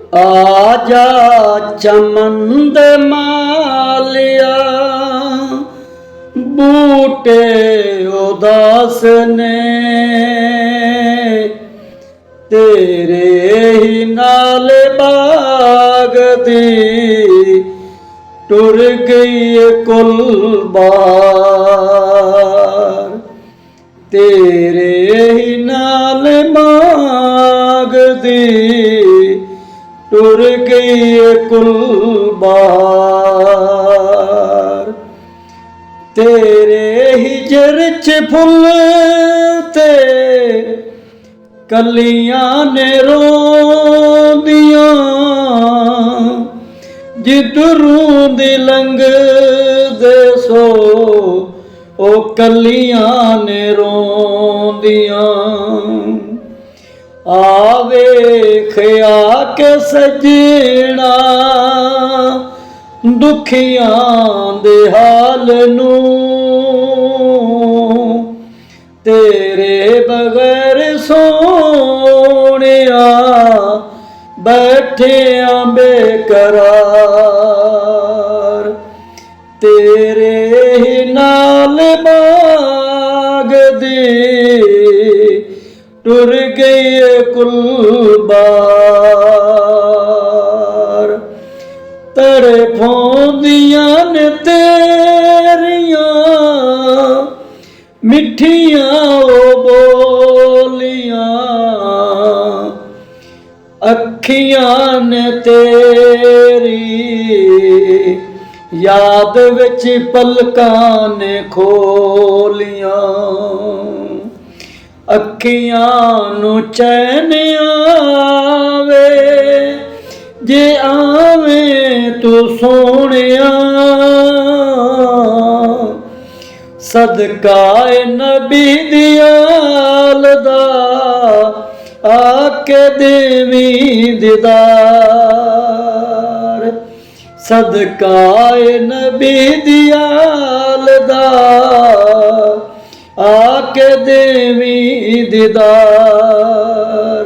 आजा चमन दे मालिया, बूटे उदास ने तेरे ही नाल बाग दी टुर गई कुल बार। तेरे ही नाल बाग दी टुर गई कुल बार। तेरे हिजर च फुल ते कलियां ने रोंदियां, जिधरों दी लंघदे सो ओ कलियां ने रोंदियां। आवे खया के सजना दुखियां दे हाल नूं, तेरे बगैर सोहणिया बैठिया बेकरार। तेरे ही नाल बाग दी टुर गई कुल बार। तड़फोंदियां ने तेरियां मिठियां ओ बोलियां, अखियां ने तेरी याद विच पलकां ने खोलियां। अखियां नूं चैन आवे जे आवें तू सोहणिया, सदका नबी दी आल दा आके देवी दीदार। सदका नबी दी आल दा आके देवी दीदार।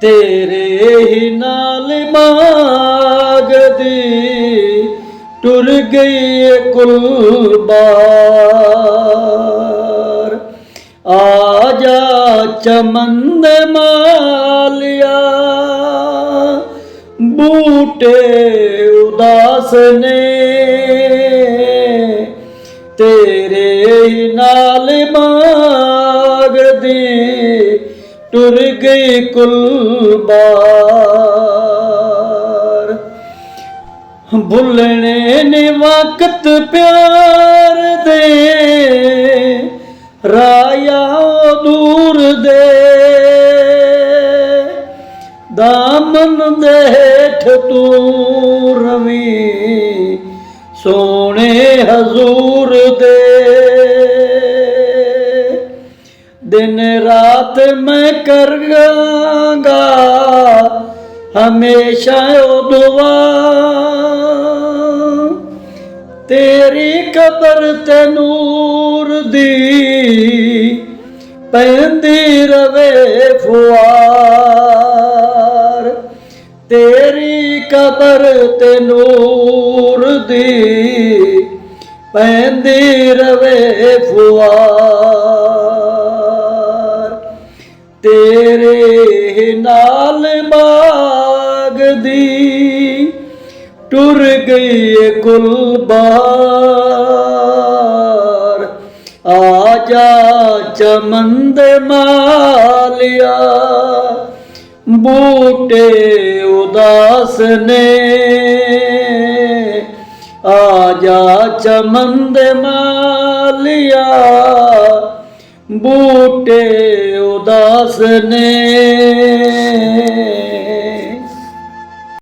तेरे ही नाल बाग दी टुर गई कुल बार। आजा चमन दे मालिया, बूटे उदास ने तेरे ही नाल बाग दी टुर गई कुल बार। भुलने ने वक्त प्यार दे राया दूर दे, दामन दे हेठ तू रवी सोने हजूर दे। दिन रात मैं करांगा हमेशा ओ दुआ, तेरी कबर ते नूर दी पैंदी रवे फुआर। तेरी कबर ते नूर दी पैंदी रवे फुआर। तेरे नाल बाग दी टुर गई कुल बार। आजा चमन दे मालिया, बूटे उदास ने आजा चमन दे मालिया, बूटे उदास ने।